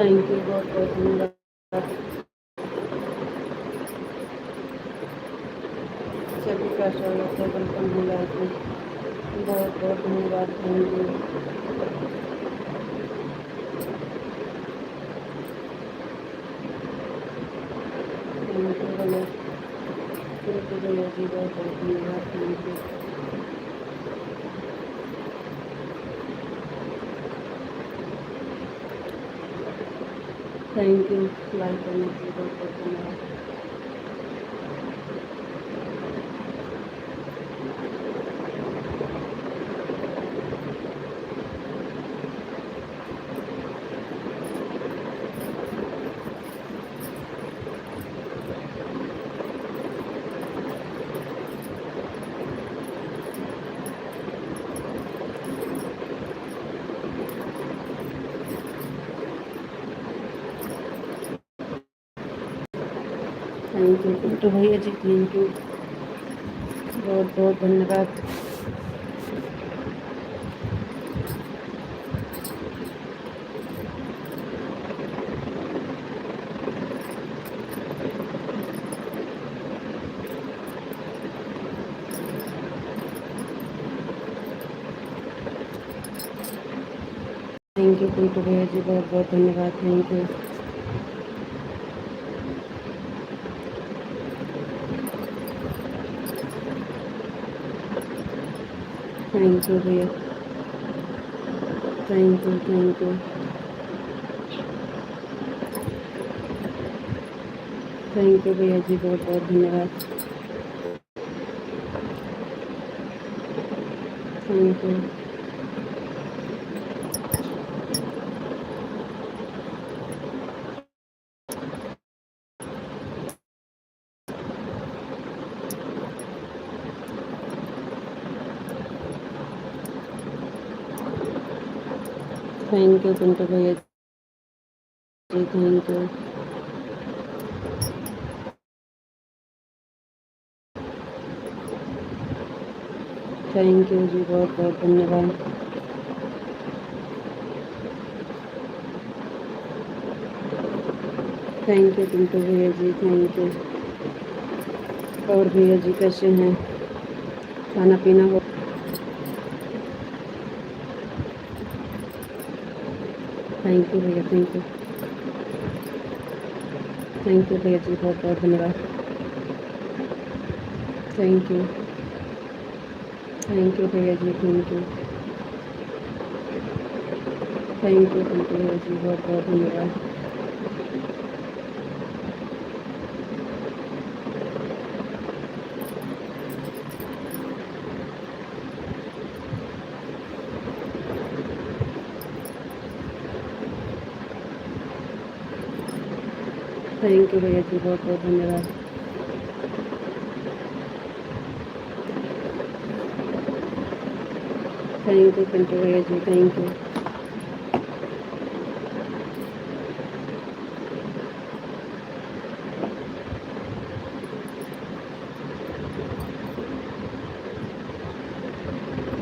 Thank you, बहुत बहुत धन्यवाद। सभी का स्वागत है, वेलकम है लाइफ में। बहुत बहुत धन्यवाद। थैंक यू, थैंक यू भैया, बिल्कुल भैया जी, बहुत बहुत धन्यवाद। Thank you, thank you like करने के लिए बहुत बहुत धन्यवाद। थैंक यू पिंटू भैया जी, थैंक यू, बहुत बहुत धन्यवाद। थैंक यू पिंटू भैया जी, बहुत बहुत धन्यवाद। थैंक यू, थैंक यू भैया, thank you, thank you, thank you भैया जी, बहुत बहुत धन्यवाद। Thank you, thank you Pintu भैया जी, थैंक यू, थैंक यू जी, बहुत बहुत धन्यवाद। थैंक यू पिंटू भैया जी, थैंक यू। और भैया जी कैसे हैं? खाना पीना हो? थैंक यू भैया, थैंक यू, थैंक यू भैया जी, बहुत बहुत धन्यवाद। थैंक यू, थैंक यू भैया जी, thank you, thank you Pintu भैया जी, बहुत बहुत धन्यवाद। थैंक यू भैया जी, बहुत बहुत धन्यवाद। थैंक यू पिंटू भैया जी, थैंक यू,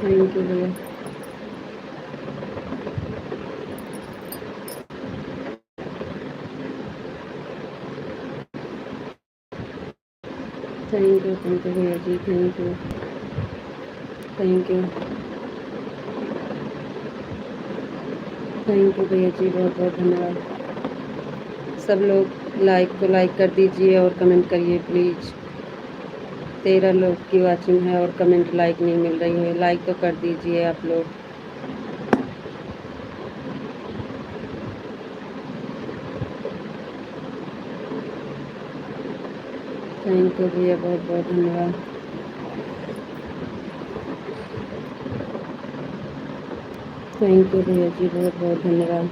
थैंक यू भैया, थैंक यू पिंटू भैया जी, thank you, thank you, thank you भैया जी, बहुत बहुत धन्यवाद। सब लोग लाइक को लाइक कर दीजिए और कमेंट करिए प्लीज़। 13 लोग की वॉचिंग है और कमेंट लाइक नहीं मिल रही है, लाइक तो कर दीजिए आप लोग। थैंक यू भैया, बहुत बहुत धन्यवाद। थैंक यू भैया जी, बहुत बहुत धन्यवाद।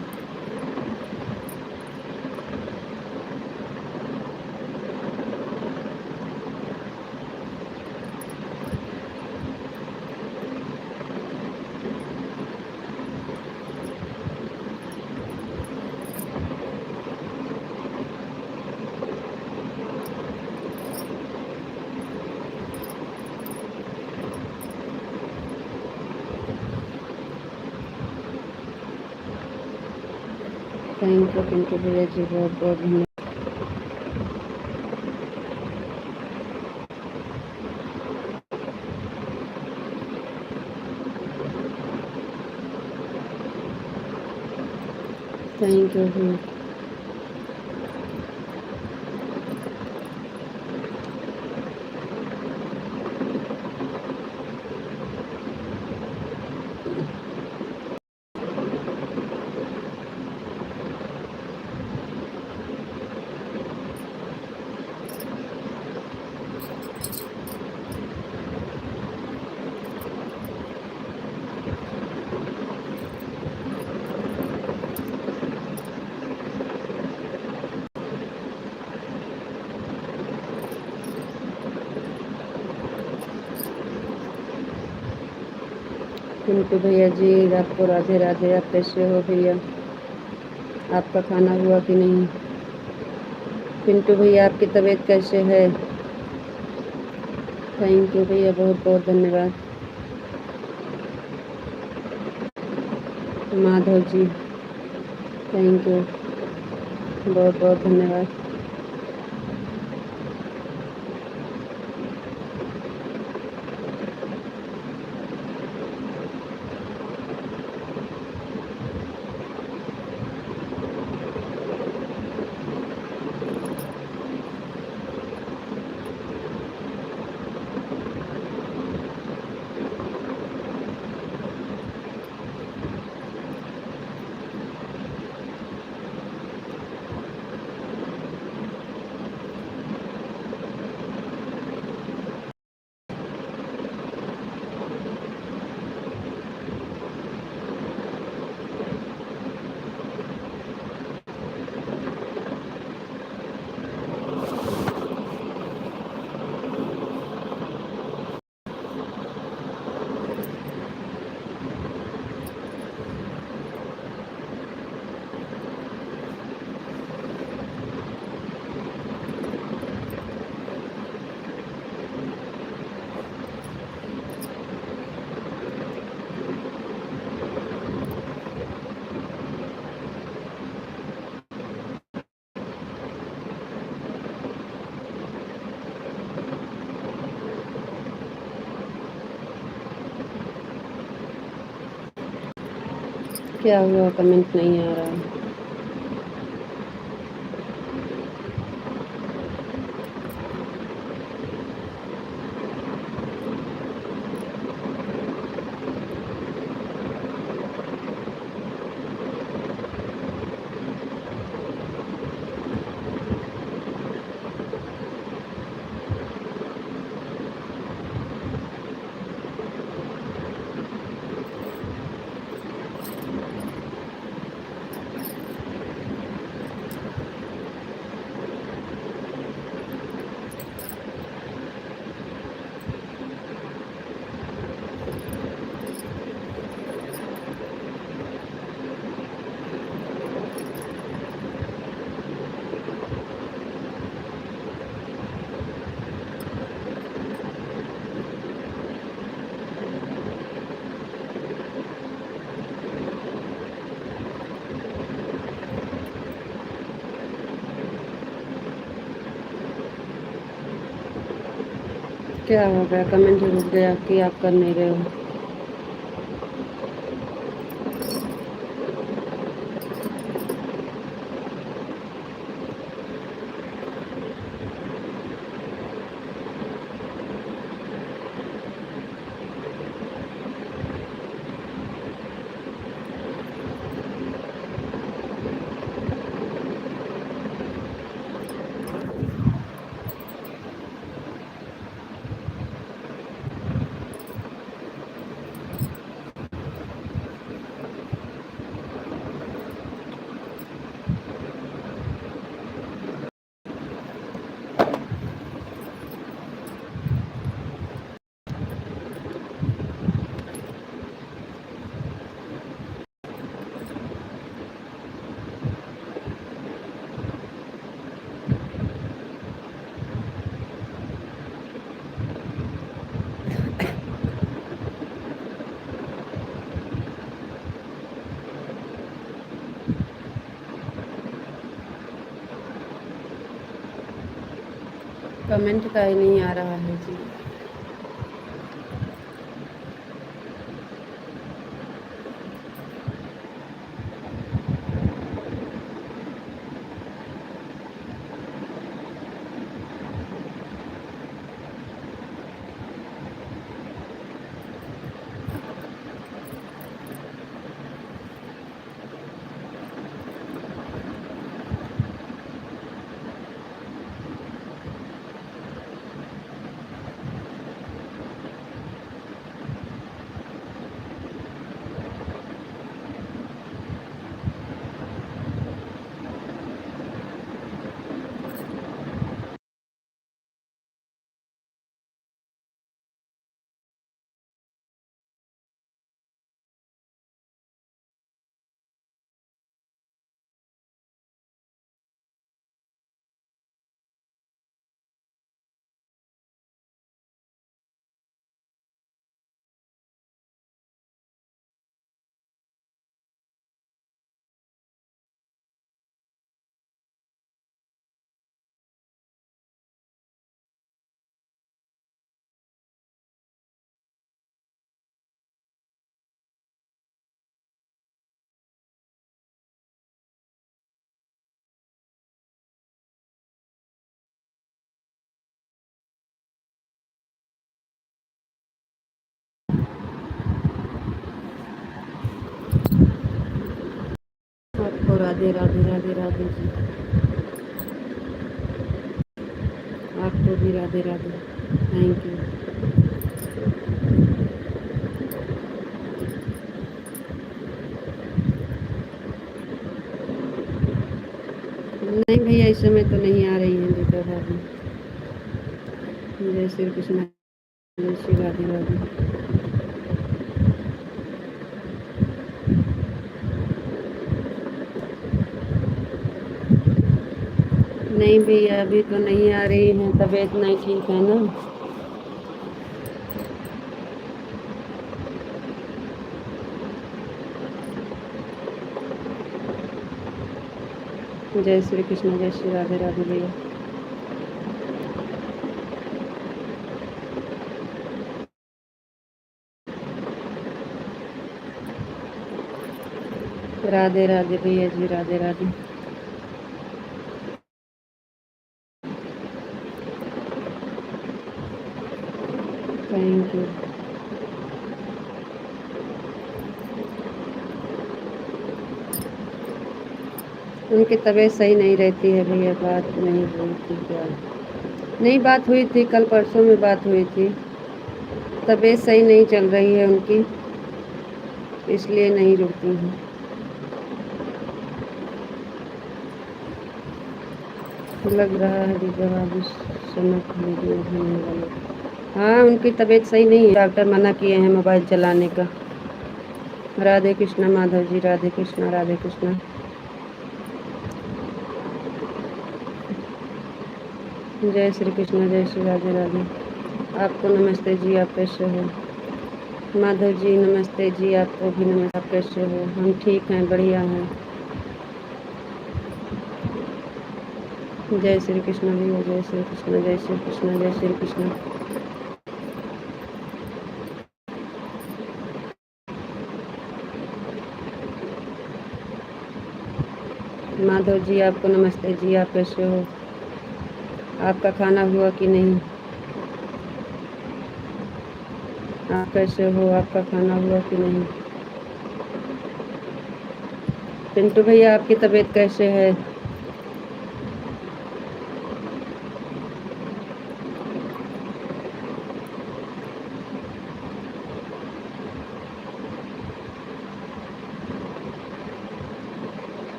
थैंक यू पिंटू भैया जी, बहुत बहुत धन्यवाद। थैंक यू भैया। पिंटू भैया जी, आपको राधे राधे। आप कैसे हो भैया? आपका खाना हुआ कि नहीं? पिंटू भैया, आपकी तबीयत कैसे है? थैंक यू भैया, बहुत बहुत धन्यवाद। माधव जी, थैंक यू, बहुत बहुत धन्यवाद। क्या हुआ, कमेंट नहीं आ रहा है? क्या हो गया, कमेंट रुक गया कि आप कर नहीं रहे हो? कमेंट का ही नहीं आ रहा है जी। आपको राधे राधे राधे राधे जी। आपको भी राधे राधे। Thank you. नहीं भैया, इस समय तो नहीं आ रही है बेटा भाभी। जय श्री कृष्ण, जय श्री राधे राधे। नहीं भैया, अभी तो नहीं आ रही है, तबीयत नहीं ठीक है ना। जय श्री कृष्ण, जय श्री राधे राधे भैया। राधे राधे भैया जी, राधे राधे। Thank you. उनकी तबीयत सही नहीं रहती है भैया, बात नहीं हुई थी क्या? नहीं, बात हुई थी, कल परसों में बात हुई थी। तबीयत सही नहीं चल रही है उनकी, इसलिए नहीं रुकती हैं। लग रहा है कि जवाब इस समय वीडियो होने वाले। हाँ, उनकी तबीयत सही नहीं है, डॉक्टर मना किए हैं मोबाइल चलाने का। राधे कृष्णा माधव जी, राधे कृष्णा, राधे कृष्णा। जय श्री कृष्ण, जय श्री राधे राधे। आपको नमस्ते जी, आप कैसे हो? माधव जी नमस्ते जी, आपको भी नमस्ते, आप कैसे हो? हम ठीक हैं, बढ़िया हैं। जय श्री कृष्ण भैया, जय श्री कृष्ण, जय श्री कृष्ण, जय श्री कृष्ण। माधव जी आपको नमस्ते जी, आप कैसे हो? आपका खाना हुआ कि नहीं? आप कैसे हो? आपका खाना हुआ कि नहीं? पिंटू भैया, आपकी तबीयत कैसे है?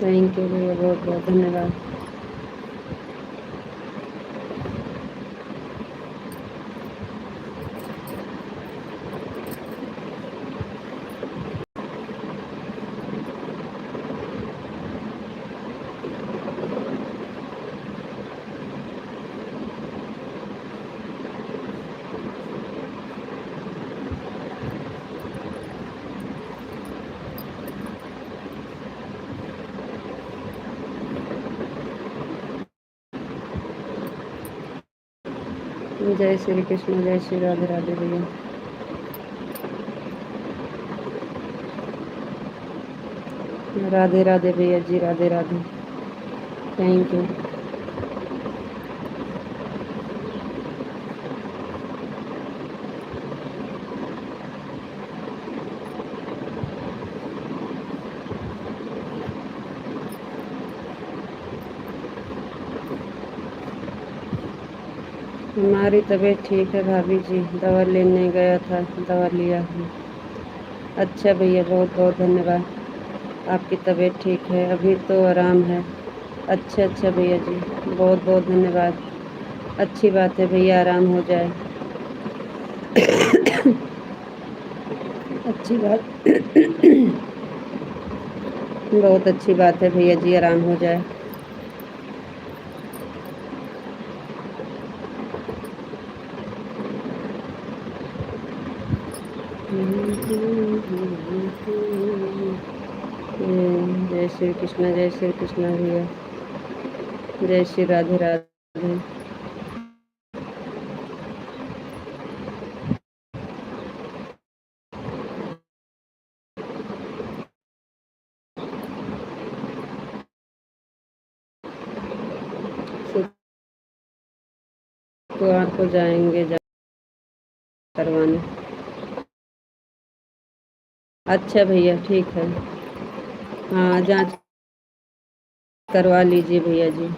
थैंक यू भैया, बहुत बहुत धन्यवाद। जय श्री कृष्ण, जय श्री राधे राधे भैया। राधे राधे भैया जी, राधे राधे। Thank you. हमारी तबीयत ठीक है भाभी जी, दवा लेने गया था, दवा लिया है। अच्छा भैया, बहुत बहुत धन्यवाद। आपकी तबीयत ठीक है, अभी तो आराम है। अच्छा अच्छा भैया जी, बहुत बहुत धन्यवाद। अच्छी बात है भैया, आराम हो जाए। अच्छी बात। बहुत अच्छी बात है भैया जी, आराम हो जाए। जय श्री कृष्ण, जय श्री कृष्ण भैया। जय श्री राधे राधे। शुक्रवार को जाएंगे करवाने। अच्छा भैया, ठीक है। हाँ, जांच करवा लीजिए भैया जी।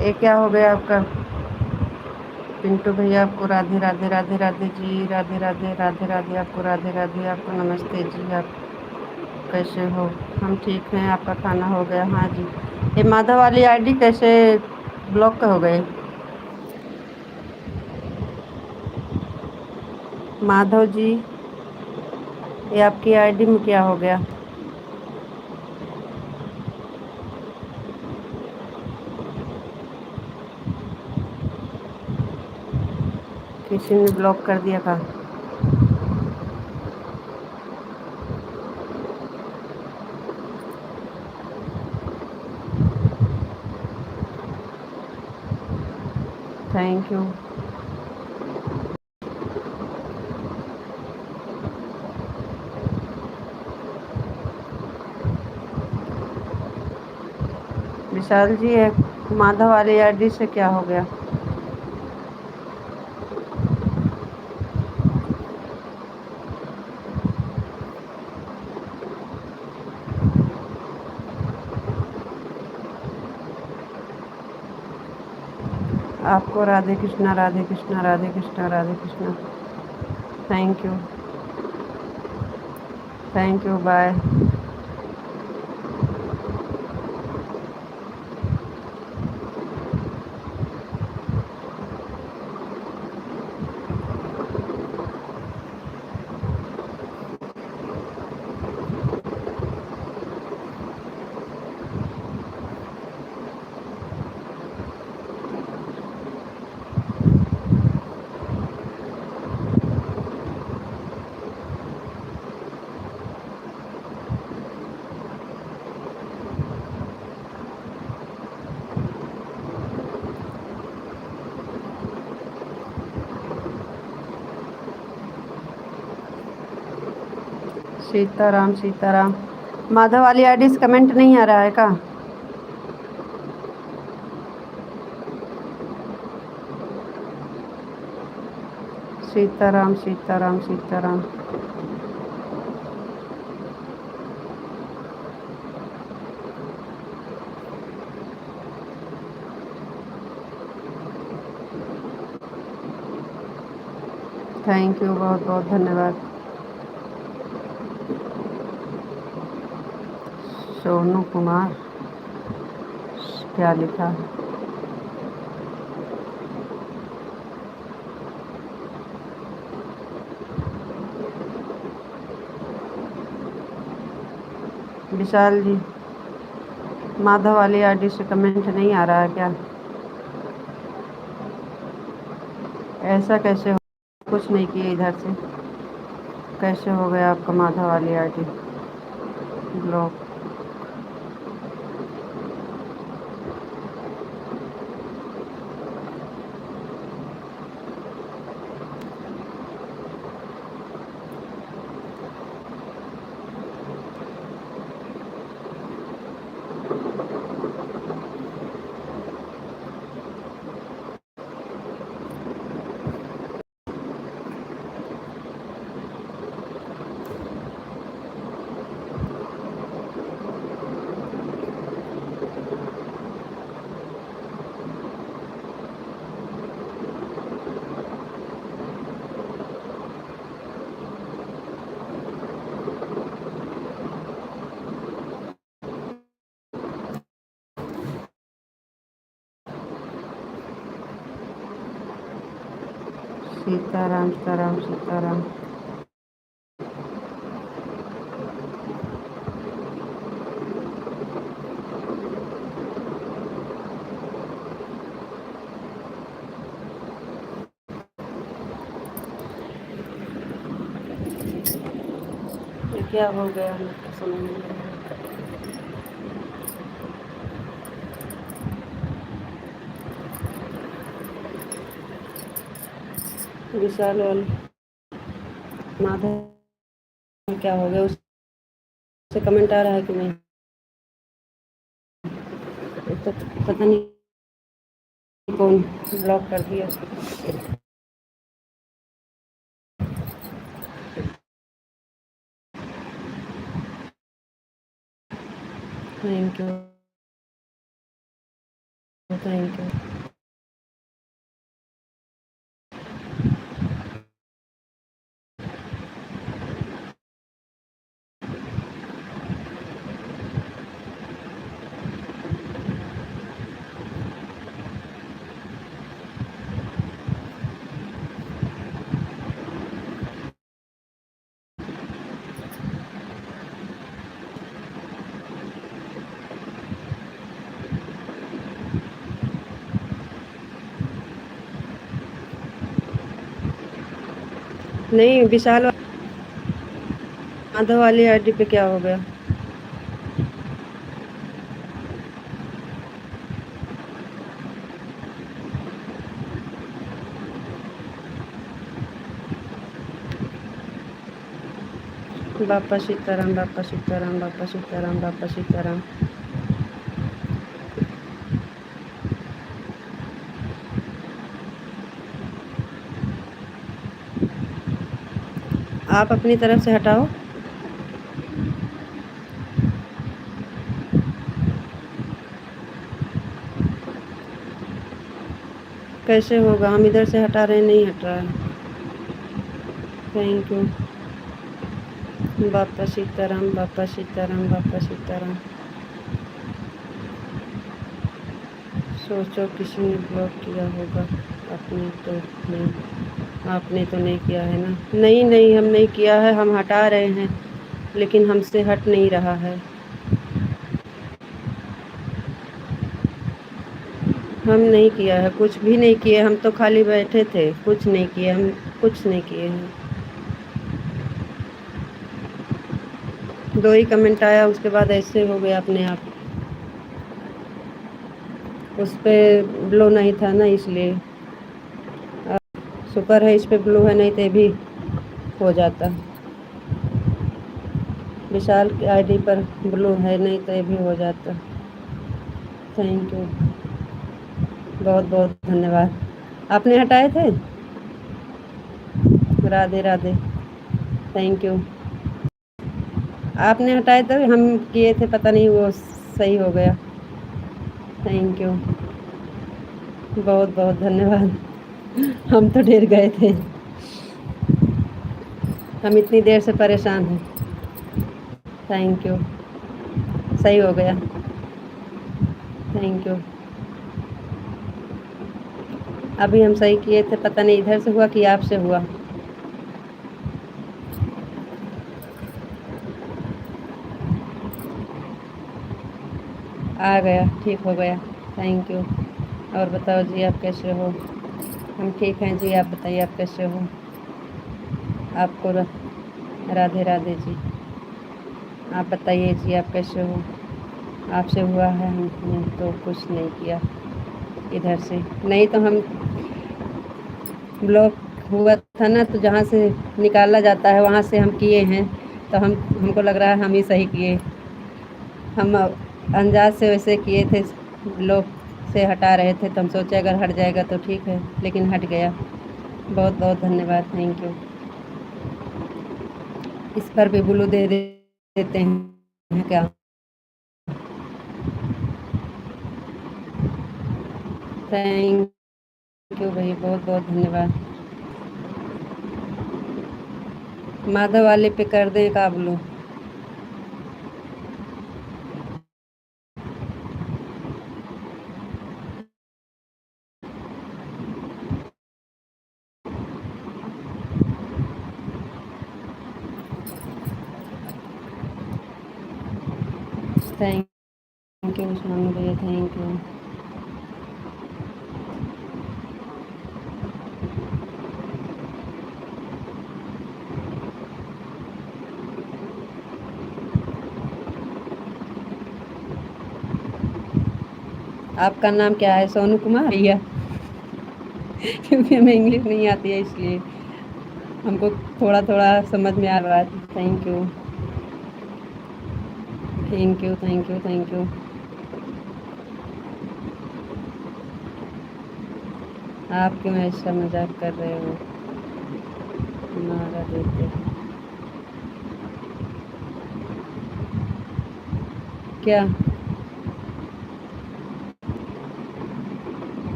ये क्या हो गया आपका पिंटू भैया? आपको राधे राधे, राधे राधे जी, राधे राधे, राधे राधे, आपको राधे राधे, आपको नमस्ते जी। आप कैसे हो? हम ठीक हैं। आपका खाना हो गया? हाँ जी। ये माधव वाली आईडी कैसे ब्लॉक हो गए? माधव जी, ये आपकी आईडी में क्या हो गया? किसी ने ब्लॉक कर दिया था? Thank you. विशाल जी, ये माधव वाली आईडी से क्या हो गया? आपको Radhe Krishna, Radhe Krishna, Radhe Krishna, Radhe Krishna. Thank you, thank you, bye. Sitaram, Sitaram. Madhav वाली आईडी से कमेंट नहीं आ रहा है का? सीताराम, सीताराम, सीताराम। थैंक यू, बहुत बहुत धन्यवाद। सोनू कुमार, क्या लिखा? विशाल जी, माधव वाली आईडी से कमेंट नहीं आ रहा है क्या? ऐसा कैसे हो? कुछ नहीं किए इधर से, कैसे हो गया आपका माधव वाली आईडी ब्लॉक? सीताराम, सीताराम, सीताराम। ये क्या हो गया, हमें तो समझ नहीं आ रहा। विशाल वाली माधव क्या हो गया, उससे कमेंट आ रहा है कि नहीं? तो पता नहीं कौन ब्लॉक कर दिया। Thank you, thank you. नहीं, विशाल माधव वाली आईडी पे क्या हो गया? बापा सीताराम, बापा सीताराम, बापा सीताराम, बापा सीताराम। आप अपनी तरफ से हटाओ। कैसे होगा? हम इधर से हटा रहे हैं, नहीं हट रहा है। Thank you. बापा सीताराम, बापा सीताराम, बापा सीताराम। सोचो किसी ने ब्लॉक किया होगा। आपने तो नहीं, आपने तो नहीं किया है ना? नहीं नहीं, हम नहीं किया है, हम हटा रहे हैं, लेकिन हमसे हट नहीं रहा है। हम नहीं किया है, कुछ भी नहीं किए, हम तो खाली बैठे थे, कुछ नहीं किए, हम कुछ नहीं किए हैं। 2 ही कमेंट आया, उसके बाद ऐसे हो गया अपने आप। उस पे ब्लो नहीं था ना, इसलिए। शुक्र है इस पे ब्लू है, नहीं तो भी हो जाता। विशाल की आईडी पर ब्लू है, नहीं तो ये भी हो जाता। थैंक यू, बहुत बहुत धन्यवाद। आपने हटाए थे? राधे राधे। Thank you. आपने हटाए थे, हम किए थे, पता नहीं वो सही हो गया। थैंक यू, बहुत बहुत धन्यवाद। हम तो डर गए थे, हम इतनी देर से परेशान हैं। थैंक यू, सही हो गया। Thank you. अभी हम सही किए थे, पता नहीं इधर से हुआ कि आपसे हुआ। आ गया, ठीक हो गया। Thank you. और बताओ जी, आप कैसे हो? हम ठीक हैं जी, आप बताइए आप कैसे हो? आपको राधे राधे जी। आप बताइए जी, आप कैसे हो? आपसे हुआ है? हमने तो कुछ नहीं किया इधर से, नहीं तो हम ब्लॉक हुआ था ना, तो जहाँ से निकाला जाता है वहाँ से हम किए हैं, तो हमको लग रहा है हम ही सही किए। हम अंदाज से वैसे किए थे, ब्लॉक से हटा रहे थे, तो हम सोचे अगर हट जाएगा तो ठीक है, लेकिन हट गया। बहुत बहुत धन्यवाद, थैंक यू। इस पर भी ब्लू देते हैं क्या? थैंक यू भाई, बहुत बहुत धन्यवाद। माधव वाले पे कर दें का ब्लू? थैंक यू उस्मान भैया, थैंक यू। आपका नाम क्या है? सोनू कुमार भैया? क्योंकि हमें इंग्लिश नहीं आती है, इसलिए हमको थोड़ा थोड़ा समझ में आ रहा है। Thank you, thank you, thank you, thank you. आप क्यों ऐसा मजाक कर रहे हो? हमारा देते क्या?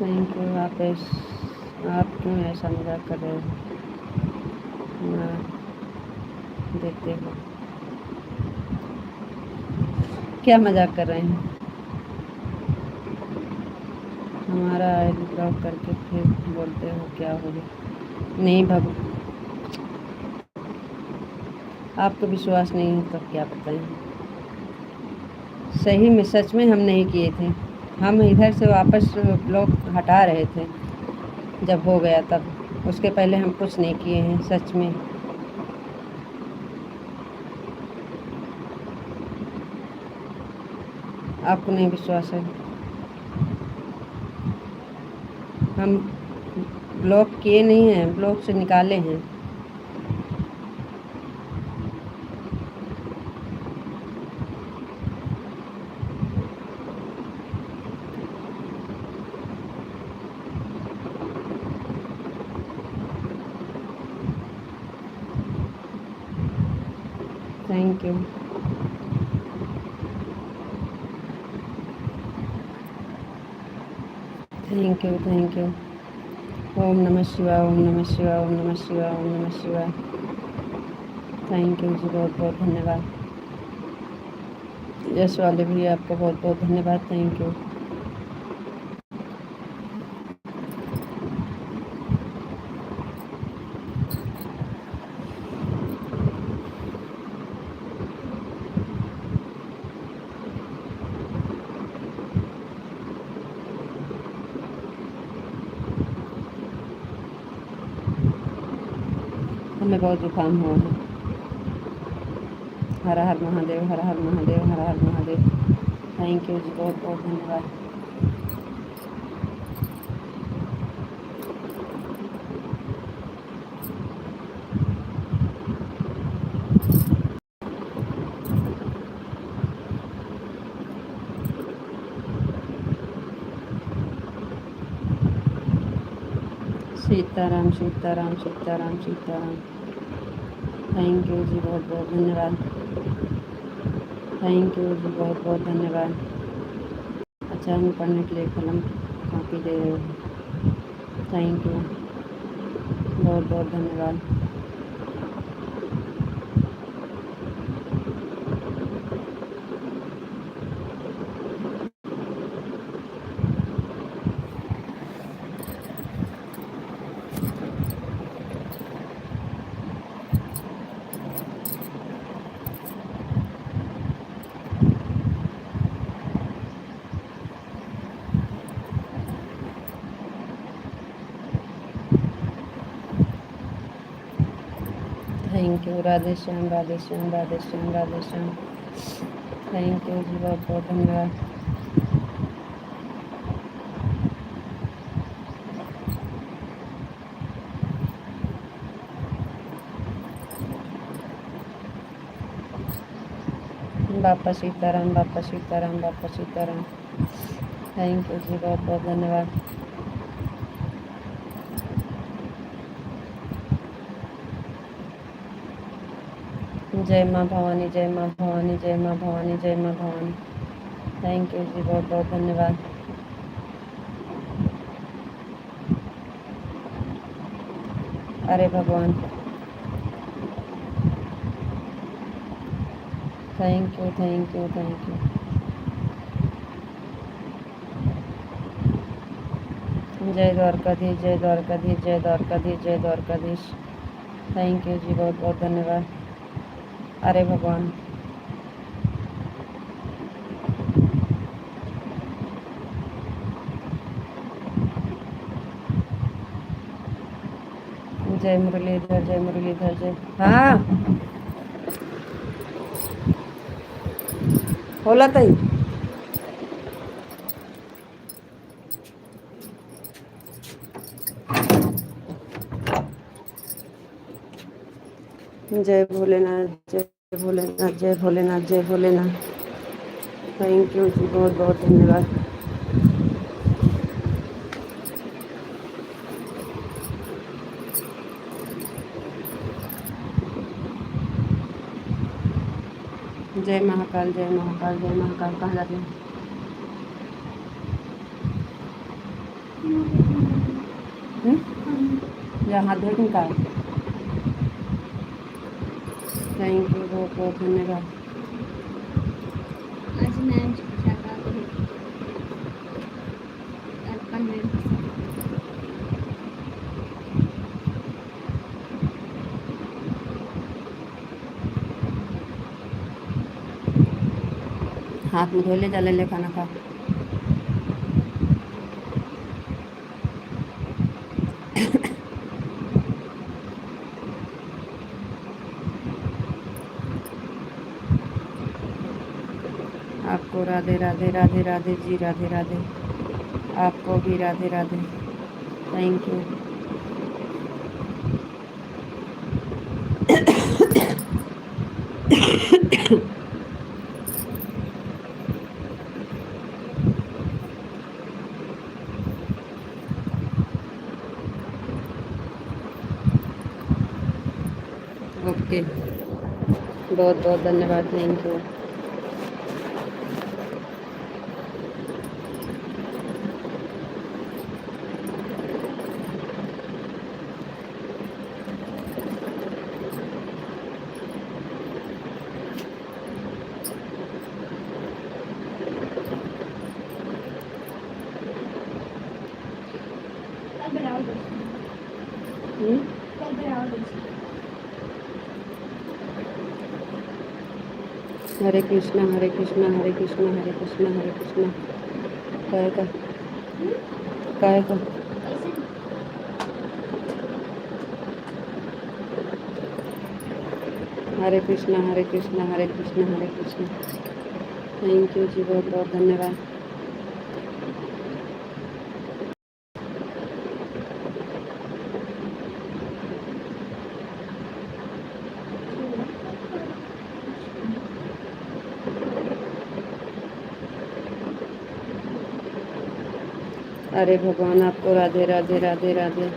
Thank you. आप क्यों ऐसा मजाक कर रहे हो? ना देते हो, क्या मजाक कर रहे हैं? हमारा आईडी ब्लॉक करके फिर बोलते हो क्या हो गया? नहीं बाबू, आपको विश्वास नहीं है तो क्या बताएं? सही में, सच में हम नहीं किए थे, हम इधर से वापस ब्लॉक हटा रहे थे जब हो गया तब, उसके पहले हम कुछ नहीं किए हैं, सच में। आपको नहीं विश्वास है? हम ब्लॉक किए नहीं हैं, ब्लॉक से निकाले हैं। Thank you. Thank you, thank you. ओम नमः शिवाय, ओम नमः शिवाय, ओम नमः शिवाय, ओम नमः शिवाय। थैंक यू जी, बहुत बहुत धन्यवाद। यश वाले भी आपको बहुत बहुत धन्यवाद, थैंक यू। हमें बहुत जुकाम हुआ है। हर हर महादेव, हर हर महादेव, हर हर महादेव। थैंक यू जी, बहुत बहुत धन्यवाद। सीताराम, सीताराम, सीताराम, सीताराम। थैंक यू जी, बहुत बहुत धन्यवाद। थैंक यू जी, बहुत बहुत धन्यवाद। अच्छा, हमें पढ़ने के लिए कलम कापी दे रहे हो, थैंक यू, बहुत बहुत धन्यवाद। Thank you, Radhe Shyam, Radhe Shyam, Radhe Shyam, Radhe Shyam. Thank you जी, बहुत बहुत धन्यवाद। बापा सीताराम, बापा सीताराम, बापा सीताराम। थैंक यू जी, बहुत बहुत धन्यवाद। जय माँ भवानी, जय माँ भवानी, जय माँ भवानी, जय माँ भवानी। थैंक यू जी, बहुत बहुत धन्यवाद। अरे भगवान, thank you, thank you, thank you. जय द्वारकाधीश, जय द्वारकाधीश, जय द्वारकाधीश, जय द्वारकाधीश। थैंक यू जी, बहुत बहुत धन्यवाद। अरे भगवान, जय मुरलीधर, जय मुरलीधर, जय। हाँ, होला ताई। जय भोलेनाथ, जय भोलेनाथ, जय भोलेनाथ, जय भोलेनाथ। थैंक यू जी, बहुत बहुत धन्यवाद। जय महाकाल, जय महाकाल, जय महाकाल। कहाँ जाते हैं? या हाथ धो का। थैंक यू, बहुत बहुत धन्यवाद। आज मैम शिक्षा अर्पण में हाथ में धो ले, जा ले खाना खा। आपको राधे राधे, राधे राधे जी, राधे राधे। आपको भी Radhe Radhe, thank you. Okay, बहुत बहुत धन्यवाद, थैंक यू। हरे कृष्णा हरे कृष्णा हरे कृष्णा हरे कृष्णा हरे कृष्णा। काय का काय का कैसे हरे कृष्णा हरे कृष्णा हरे कृष्णा हरे कृष्णा। थैंक यू जी, बहुत बहुत धन्यवाद। अरे भगवान, आपको राधे राधे राधे राधे।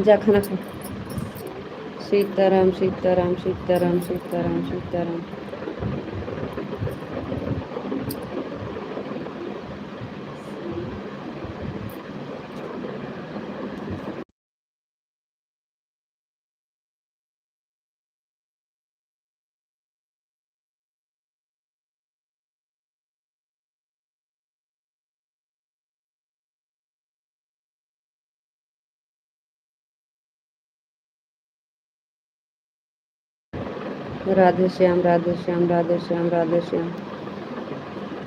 जा खाना खा। सीताराम सीताराम सीताराम सीताराम सीताराम। राधे श्याम राधे श्याम राधे श्याम राधे श्याम।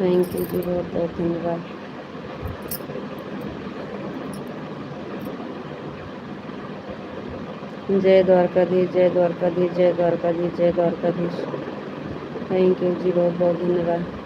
थैंक यू जी, बहुत बहुत धन्यवाद। जय द्वारकाधीश जय द्वारकाधीश जय द्वारकाधीश जय द्वारकाधीश। थैंक यू जी, बहुत बहुत धन्यवाद।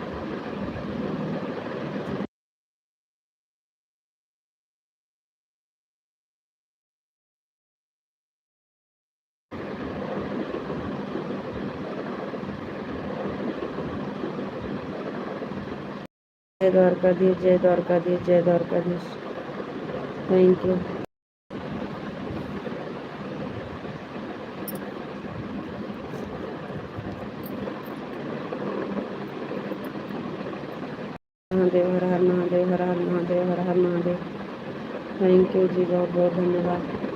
जय द्वारकाधीश जय द्वारकाधीश जय द्वारकाधीश। Thank you. महादेव हर हर महादेव हर हर महादेव हर हर महादेव। थैंक यू जी, बहुत बहुत धन्यवाद।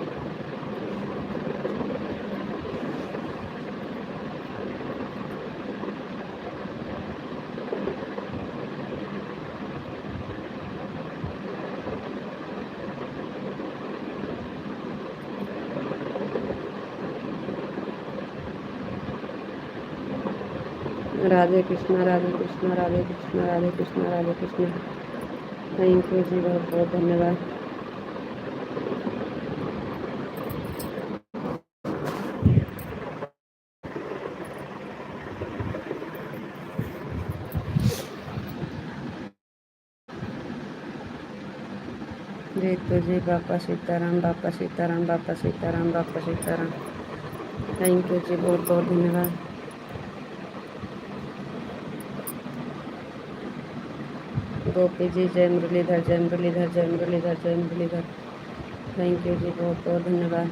राधे कृष्णा राधे कृष्णा राधे कृष्णा राधे कृष्णा राधे कृष्णा। थैंक यू जी, बहुत बहुत धन्यवाद। जी तो जी, बापा सीताराम बापा सीताराम बापा सीताराम बापा सीताराम। थैंक यू जी, बहुत बहुत धन्यवाद। गोपी जी जय मुरलीधर जय मुरलीधर जय मुरलीधर जय मुरलीधर। थैंक यू जी, बहुत बहुत धन्यवाद।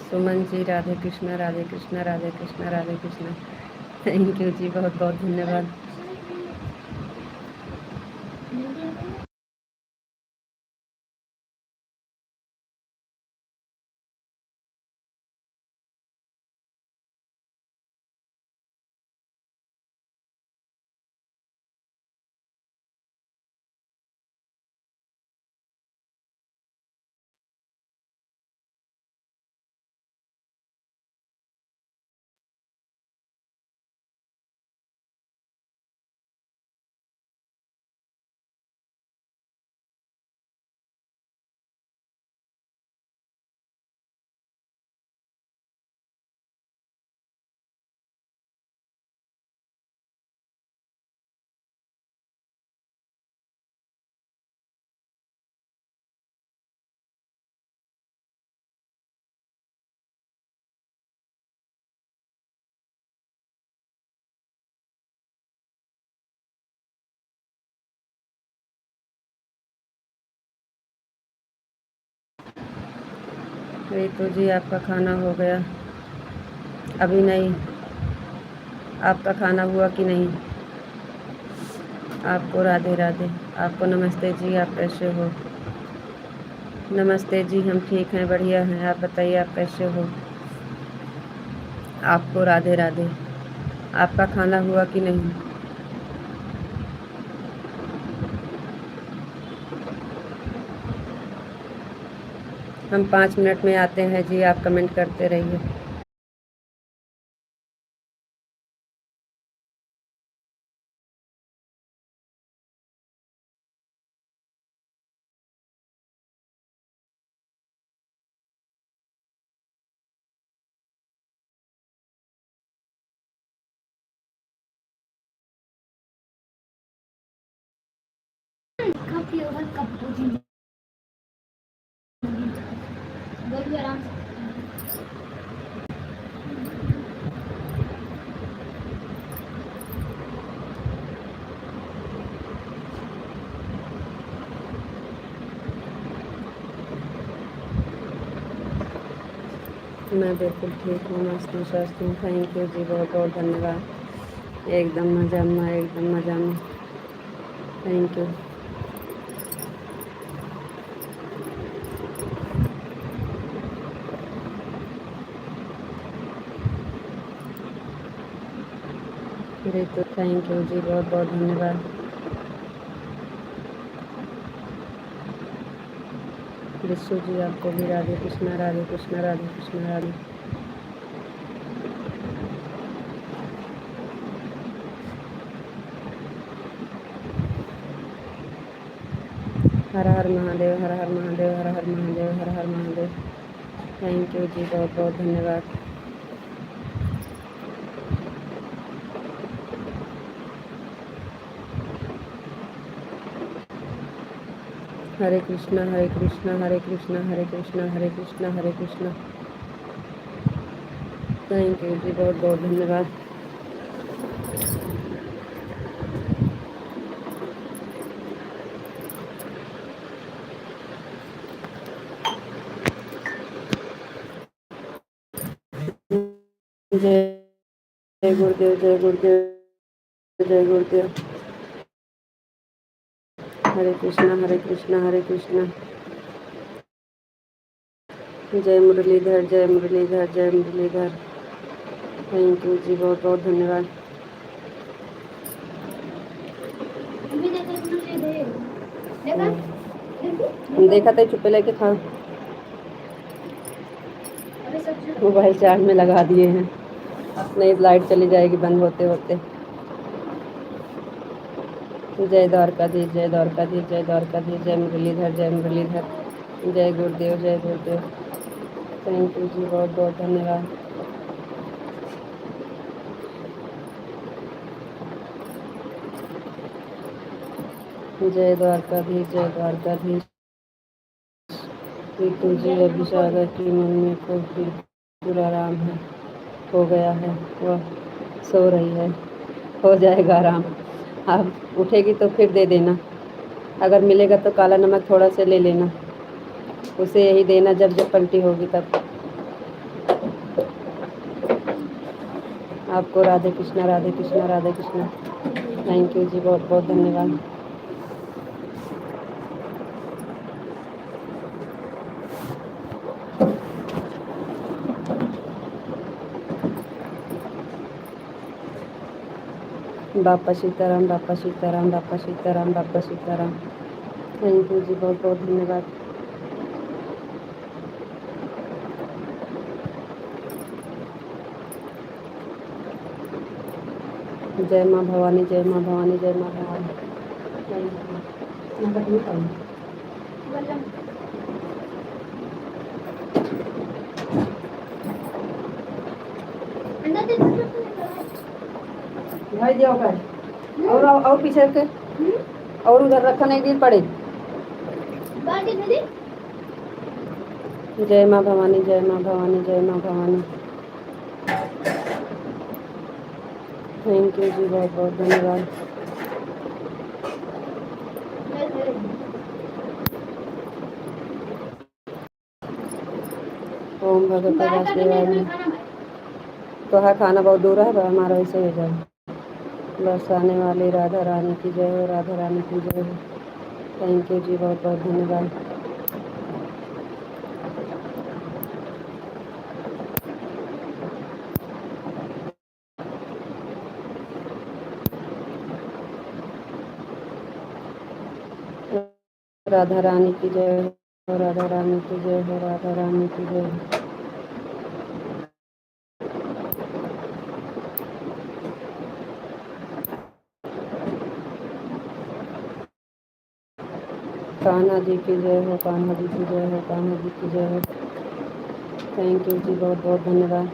सुमन जी राधे कृष्णा राधे कृष्णा राधे कृष्णा राधे कृष्णा। थैंक यू जी, बहुत बहुत धन्यवाद। रितु जी आपका खाना हो गया? अभी नहीं। आपका खाना हुआ कि नहीं? आपको राधे राधे। आपको नमस्ते जी, आप कैसे हो? नमस्ते जी, हम ठीक हैं, बढ़िया हैं। आप बताइए आप कैसे हो? आपको राधे राधे। आपका खाना हुआ कि नहीं? हम 5 मिनट में आते हैं जी, आप कमेंट करते रहिए। काफी ओवर कप होती है। बोलिए आराम से। मैं बिल्कुल ठीक हूँ, मस्त हूँ, स्वस्थ हूँ। थैंक यू जी, बहुत बहुत धन्यवाद। एकदम मज़ा में, एकदम मज़ा में। Thank you. Ritu thank you जी, बहुत बहुत धन्यवाद। विशु जी आपको भी राधे कृष्णा, राधे कृष्णा, राधे कृष्णा, राधे। हर हर महादेव, हर हर महादेव, हर हर महादेव, हर हर महादेव। थैंक यू जी, बहुत बहुत धन्यवाद। हरे कृष्णा, हरे कृष्णा, हरे कृष्णा, हरे कृष्णा, हरे कृष्णा, हरे कृष्णा। थैंक यू जी, बहुत बहुत धन्यवाद। जय गुरुदेव, जय गुरुदेव, जय गुरुदेव। हरे कृष्णा, हरे कृष्णा, हरे कृष्णा। जय मुरलीधर, जय मुरलीधर, जय मुरलीधर। थैंक यू जी, बहुत बहुत धन्यवाद। देखा था चुप्पे लेके खा। मोबाइल चार्ज में लगा दिए हैं, नहीं लाइट चली जाएगी बंद होते होते। जय द्वारकाधीश, जय द्वारकाधीश, जय द्वारकाधीश, जय मुरलीधर, जय मुरलीधर। जय गुरुदेव, जय गुरुदेव। थैंक यू जी, बहुत बहुत धन्यवाद। जय द्वारकाधीश, जय द्वारकाधीश। रितु जी अभी सागर की मम्मी को बिल्कुल आराम है, हो गया है, वह सो रही है। हो जाएगा आराम। आप उठेगी तो फिर दे देना। अगर मिलेगा तो काला नमक थोड़ा सा ले लेना, उसे यही देना जब जब पलटी होगी तब। आपको राधे कृष्णा, राधे कृष्णा, राधे कृष्णा। थैंक यू जी, बहुत बहुत धन्यवाद। बापा सीताराम, बापा सीताराम, बापा सीताराम, बापा सीताराम। थैंक यू जी, बहुत बहुत धन्यवाद। जय माँ भवानी, जय माँ भवानी, जय माँ भवानी। Thank you. भाई जाओ भाई, और पीछे के और उधर रखा नहीं गिर पड़े। जय माँ भवानी, जय माँ भवानी, जय माँ भवानी। थैंक यू जी, बहुत बहुत धन्यवाद। ओम भगवते बाहर का वासुदेवाय नहीं नमः। खाना भाई। तो है खाना बहुत दूर है, हमारा वैसे ही जाए। बरसाने वाली राधा रानी की जय हो, राधा रानी की जय हो। थैंक यू जी, बहुत बहुत धन्यवाद। राधा रानी की जय हो, राधा रानी की जय हो, राधा रानी की जय हो। कान्हा जी की जय हो, कान्हा जी की जय हो, कान्हा जी की जय हो। थैंक यू जी, बहुत बहुत धन्यवाद।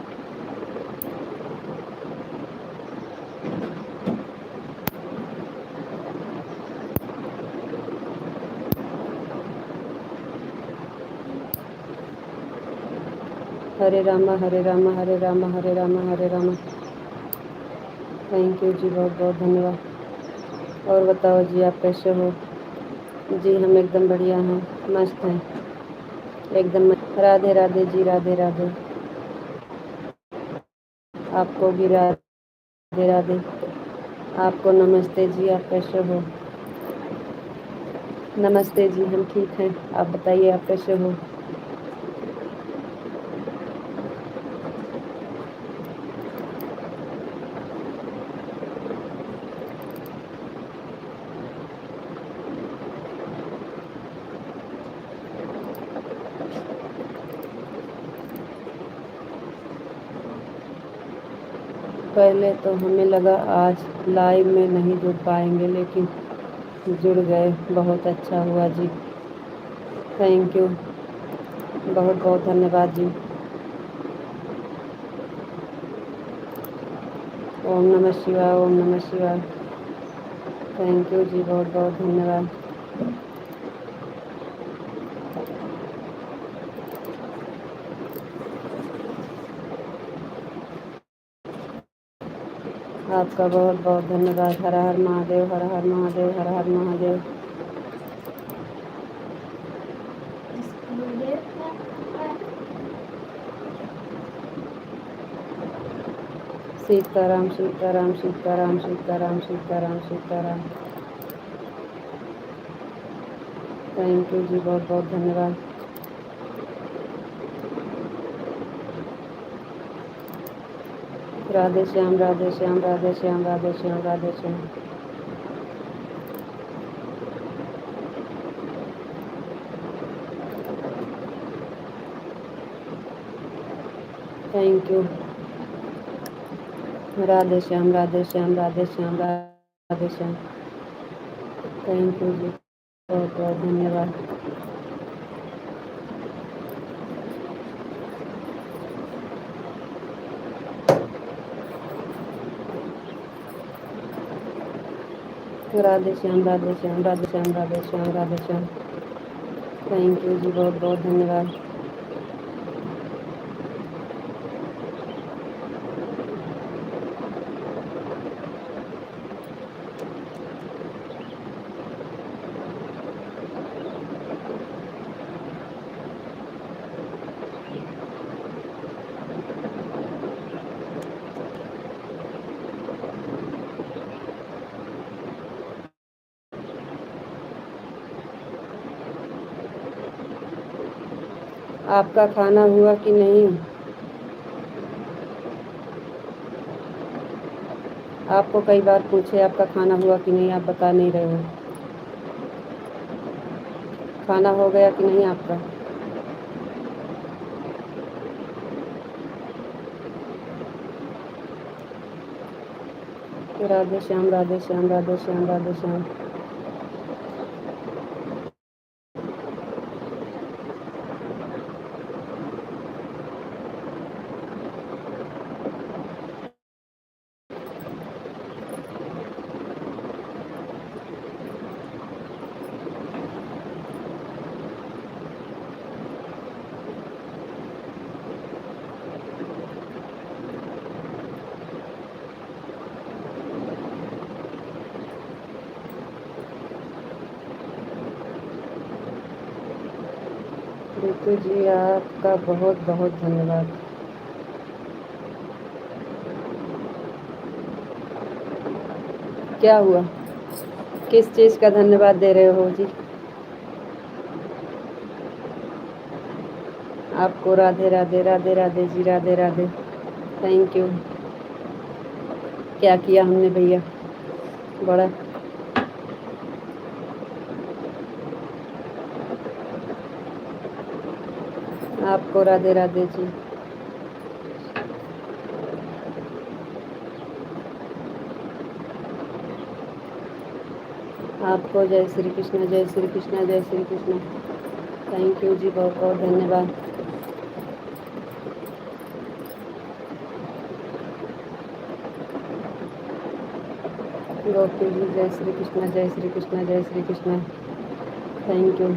हरे रामा हरे रामा हरे रामा हरे रामा हरे रामा। थैंक यू जी, बहुत बहुत धन्यवाद। और बताओ जी, आप कैसे हो? जी हम एकदम बढ़िया हैं, मस्त हैं एकदम। राधे राधे जी, राधे राधे। आपको भी राधे राधे। आपको नमस्ते जी, आप कैसे हो? नमस्ते जी, हम ठीक हैं, आप बताइए आप कैसे हो? पहले तो हमें लगा आज लाइव में नहीं जुड़ पाएंगे, लेकिन जुड़ गए, बहुत अच्छा हुआ जी। थैंक यू, बहुत बहुत धन्यवाद जी। ओम नमः शिवाय, ओम नमः शिवाय। थैंक यू जी, बहुत बहुत धन्यवाद। आपका बहुत बहुत धन्यवाद। हर हर महादेव, हर हर महादेव, हर हर महादेव। सीताराम सीताराम सीताराम सीताराम सीताराम सीताराम। थैंक यू जी, बहुत बहुत धन्यवाद। Radhe Shyam, Radhe Shyam, Radhe Shyam, Radhe Shyam, Radhe Shyam. Thank you. Radhe Shyam, Radhe Shyam, Radhe Shyam, Radhe Shyam. Thank you जी, बहुत बहुत धन्यवाद। राधे श्याम, राधे श्याम, राधे श्याम, राधे श्याम, राधे श्याम। थैंक यू जी, बहुत बहुत धन्यवाद। आपका खाना हुआ कि नहीं? आपको कई बार पूछे आपका खाना हुआ कि नहीं, आप बता नहीं रहे हो। खाना हो गया कि नहीं आपका? राधे श्याम, राधे श्याम, राधे श्याम, राधे श्याम। रितु जी आपका बहुत बहुत धन्यवाद। क्या हुआ, किस चीज़ का धन्यवाद दे रहे हो जी? आपको राधे राधे राधे राधे जी, राधे राधे। Thank you. क्या किया हमने भैया बड़ा? आपको राधे राधे जी। आपको जय श्री कृष्ण, जय श्री कृष्ण, जय श्री कृष्ण। थैंक यू जी, बहुत बहुत धन्यवाद। गोपी जी जय श्री कृष्ण, जय श्री कृष्ण, जय श्री कृष्ण। Thank you.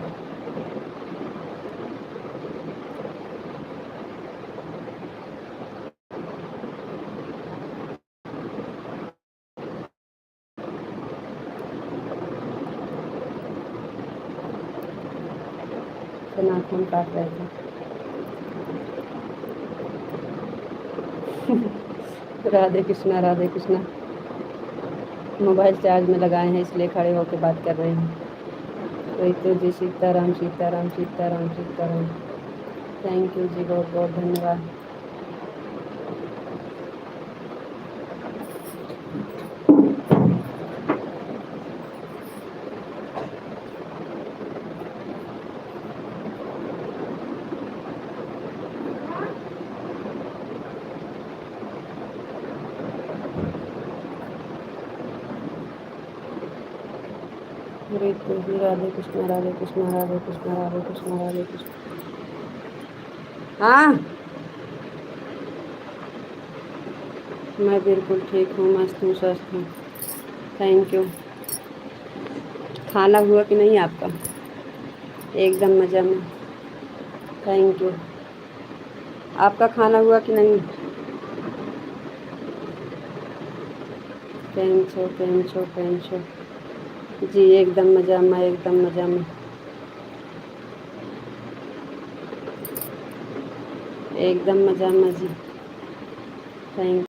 नाखून काट रहे थे। राधे कृष्णा, राधे कृष्णा। मोबाइल चार्ज में लगाए हैं इसलिए खड़े होकर बात कर रहे हैं। रितु जी सीताराम सीताराम सीताराम सीताराम। थैंक यू जी, बहुत बहुत धन्यवाद। रितु जी राधे कृष्णा, राधे कृष्णा, राधे कृष्णा, राधे कृष्णा, राधे कृष्णा। हाँ, मैं बिल्कुल ठीक हूँ, मस्त हूँ, स्वस्थ हूँ। Thank you. खाना हुआ कि नहीं आपका? एकदम मज़ा में। Thank you. आपका खाना हुआ कि नहीं? कैम छो, कैम छो, कैम छो? जी एकदम मज़ा में, एकदम मज़ा में, एकदम मज़ा में जी। Thank.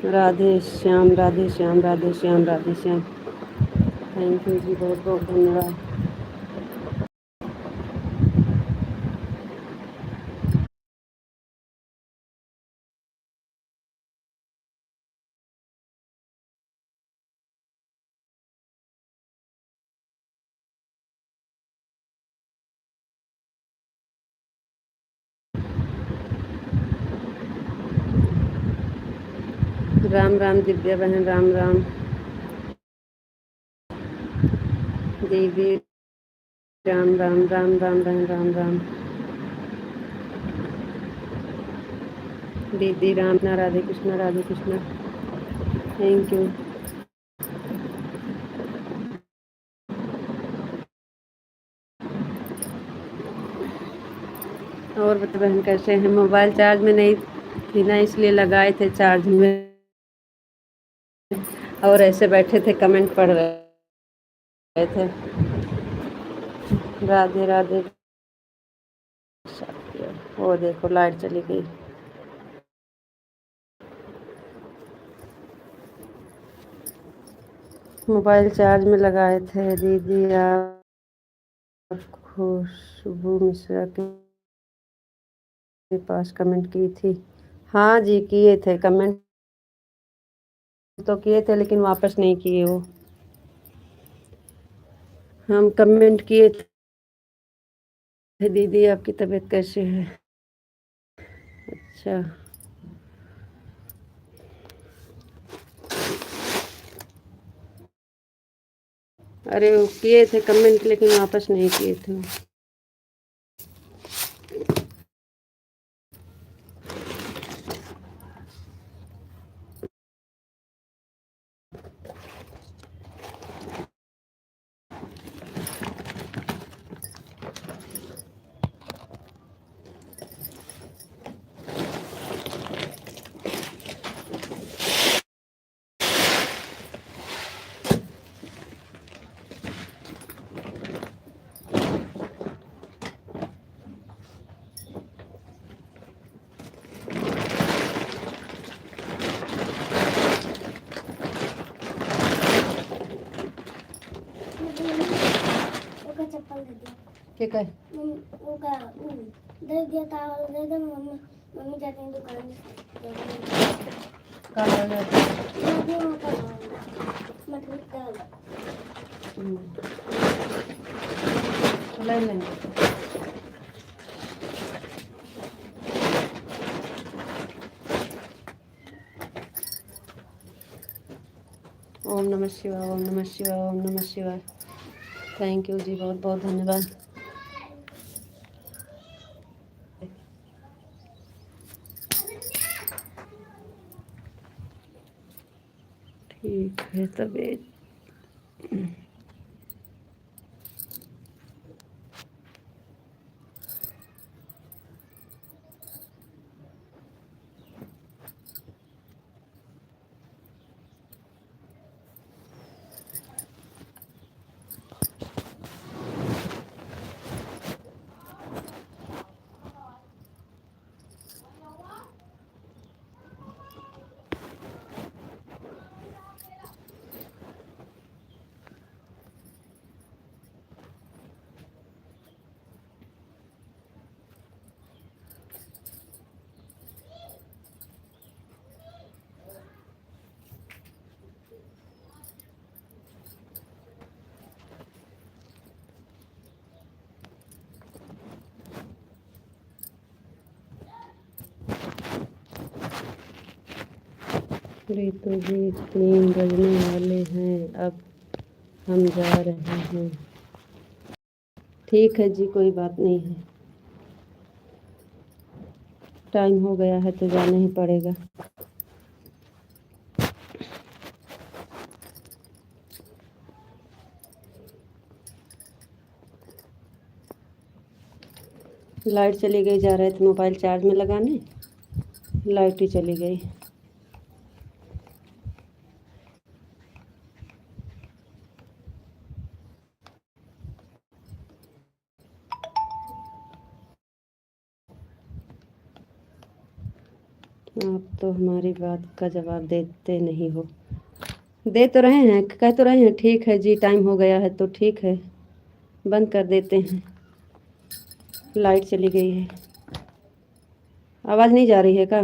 Radhe Shyam, Radhe Shyam, Radhe Shyam, Radhe Shyam. Thank you जी, बहुत बहुत धन्यवाद। राम राम दिव्या बहन, राम राम दीदी, राम राम राम राम बहन, राम राम दीदी, राम ना, राधे कृष्णा, राधे कृष्णा। Thank you. और बता बहन कैसे हैं? मोबाइल चार्ज में नहीं थी ना, इसलिए लगाए थे चार्ज में, और ऐसे बैठे थे कमेंट पढ़ रहे थे। राधे राधे। वो देखो लाइट चली गई। मोबाइल चार्ज में लगाए थे दीदी। आप खुशबू मिश्रा के पास कमेंट की थी? हाँ जी, किए थे कमेंट तो किए थे, लेकिन वापस नहीं किए वो। हम कमेंट किए थे दीदी आपकी तबीयत कैसे है? अच्छा। अच्छा, अरे वो किए थे कमेंट लेकिन वापस नहीं किए थे। ओका चप्पल दे दिया ठीक है, ओका दे दिया था दे दे मम्मी मम्मी जाती हैं दुकान कल आ जाते हैं। दे वहाँ पर मटन दाल ले लेंगे। ओम नमः शिवाय, ओम नमः शिवाय, ओम नमः शिवाय। थैंक यू जी, बहुत बहुत धन्यवाद। ठीक है तभी। रितु जी 3 बजने वाले हैं, अब हम जा रहे हैं। ठीक है जी, कोई बात नहीं है, टाइम हो गया है तो जाना ही पड़ेगा। लाइट चली गई, जा रहे थे मोबाइल चार्ज में लगाने, लाइट ही चली गई। आप तो हमारी बात का जवाब देते नहीं हो। दे तो रहे हैं, कह तो रहे हैं ठीक है जी, टाइम हो गया है तो ठीक है, बंद कर देते हैं। लाइट चली गई है, आवाज़ नहीं जा रही है क्या?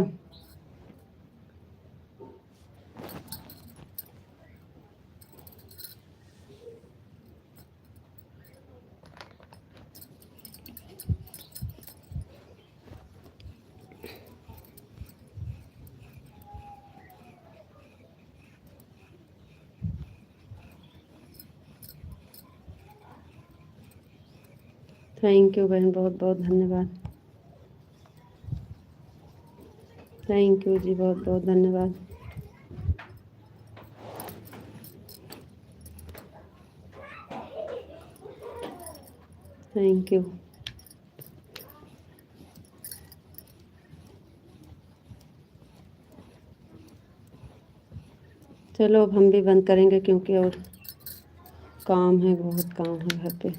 थैंक यू बहन, बहुत बहुत धन्यवाद। थैंक यू जी, बहुत बहुत धन्यवाद। Thank you. चलो अब हम भी बंद करेंगे क्योंकि और काम है, बहुत काम है घर पे।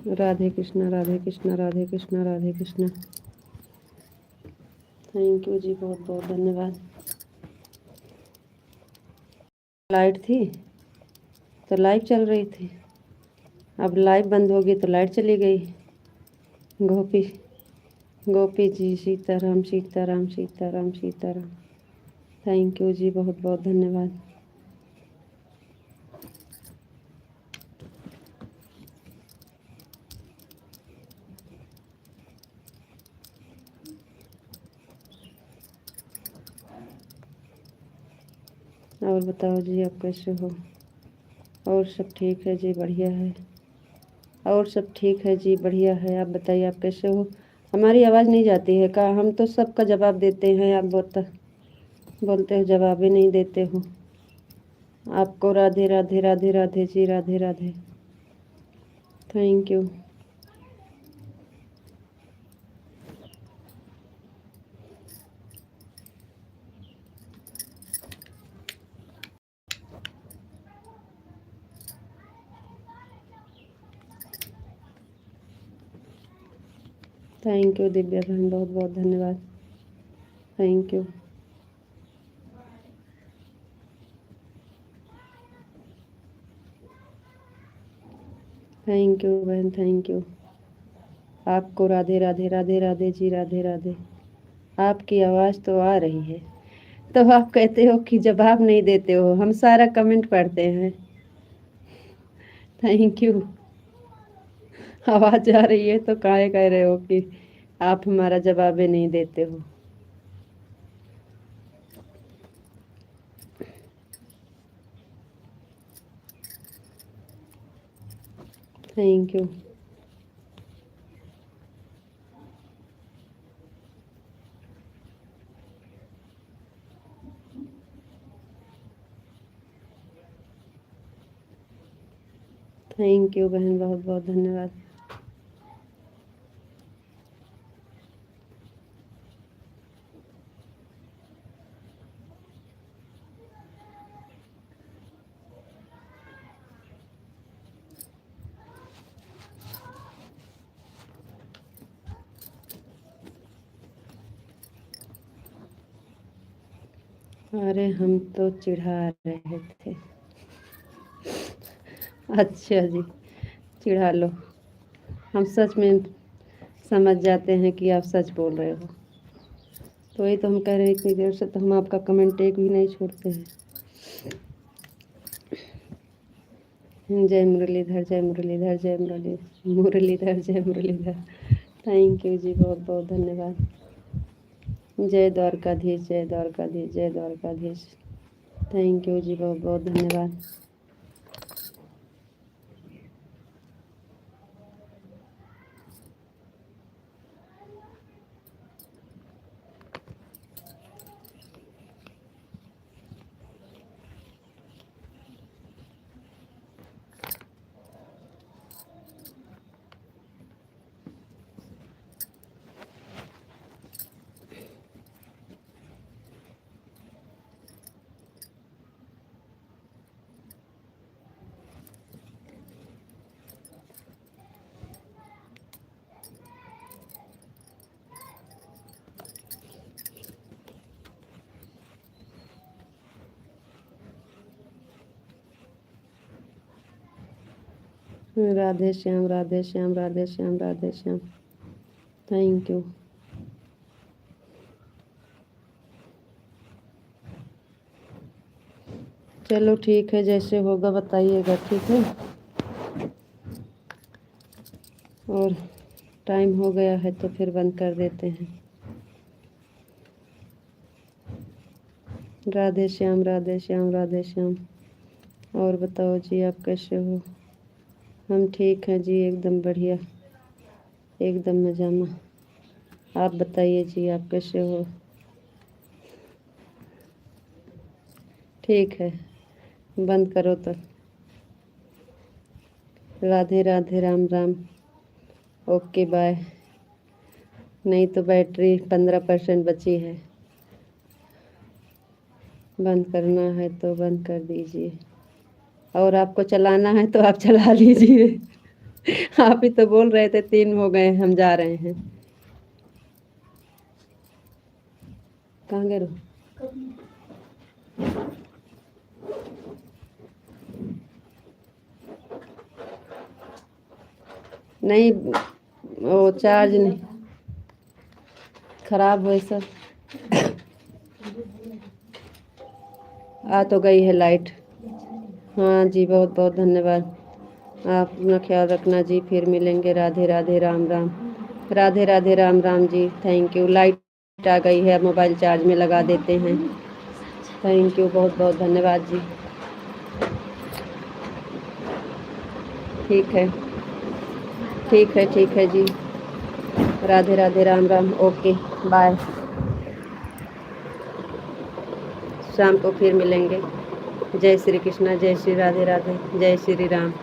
राधे कृष्णा, राधे कृष्णा, राधे कृष्णा, राधे कृष्णा। थैंक यू जी, बहुत बहुत धन्यवाद। लाइट थी तो लाइव चल रही थी, अब लाइव बंद होगी तो लाइट चली गई। गोपी गोपी जी, सीताराम सीताराम सीताराम सीताराम। थैंक यू जी, बहुत बहुत धन्यवाद। और बताओ जी, आप कैसे हो? और सब ठीक है जी, बढ़िया है। और सब ठीक है जी, बढ़िया है। आप बताइए, आप कैसे हो? हमारी आवाज़ नहीं जाती है का? हम तो सबका जवाब देते हैं, आप बोलते हो जवाब ही नहीं देते हो। आपको Radhe Radhe Radhe Radhe ji, Radhe Radhe. Thank you. Thank you Divya बहन, बहुत बहुत धन्यवाद। Thank you. थैंक यू बहन, थैंक यू। आपको राधे राधे राधे राधे जी, राधे राधे। आपकी आवाज़ तो आ रही है, तो आप कहते हो कि जवाब नहीं देते हो। हम सारा कमेंट पढ़ते हैं। Thank you. आवाज़ आ रही है तो काहे कह रहे हो कि आप हमारा जवाब ही नहीं देते हो। Thank you. थैंक यू बहन, बहुत बहुत धन्यवाद। अरे हम तो चिढ़ा रहे थे। अच्छा जी, चिढ़ा लो। हम सच में समझ जाते हैं कि आप सच बोल रहे हो। तो वही तो हम कह रहे हैं, इतनी देर से तो हम आपका कमेंट एक भी नहीं छोड़ते हैं। जय मुरलीधर, जय मुरलीधर, जय मुरलीधर, जय मुरलीधर। थैंक यू जी, बहुत बहुत धन्यवाद। जय द्वारकाधीश, जय द्वारकाधीश, जय द्वारकाधीश। थैंक यू जी, बहुत बहुत धन्यवाद। राधे श्याम, राधे श्याम, राधे श्याम, राधे श्याम। Thank you. चलो ठीक है, जैसे होगा बताइएगा, ठीक है। और टाइम हो गया है तो फिर बंद कर देते हैं। राधे श्याम, राधे श्याम, राधे श्याम। और बताओ जी, आप कैसे हो? हम ठीक हैं जी, एकदम बढ़िया, एकदम मजा में। आप बताइए जी, आप कैसे हो? ठीक है, बंद करो तो। राधे राधे, राम राम। Okay bye. नहीं तो बैटरी 15% बची है। बंद करना है तो बंद कर दीजिए, और आपको चलाना है तो आप चला लीजिए। आप ही तो बोल रहे थे 3 हो गए, हम जा रहे हैं। कहाँ गए रहो? नहीं, वो चार्ज नहीं, खराब हुए सब। आ तो गई है लाइट। हाँ जी, बहुत बहुत धन्यवाद। आप अपना ख्याल रखना जी, फिर मिलेंगे। Radhe Radhe, Ram Ram. Radhe Radhe, Ram Ram ji. Thank you. Light आ गई है, मोबाइल चार्ज में लगा देते हैं। थैंक यू, बहुत बहुत धन्यवाद जी। ठीक है, ठीक है, ठीक है जी। राधे राधे, राम राम। Okay, bye. शाम को फिर मिलेंगे। जय श्री कृष्णा, जय श्री राधे राधे, जय श्री राम।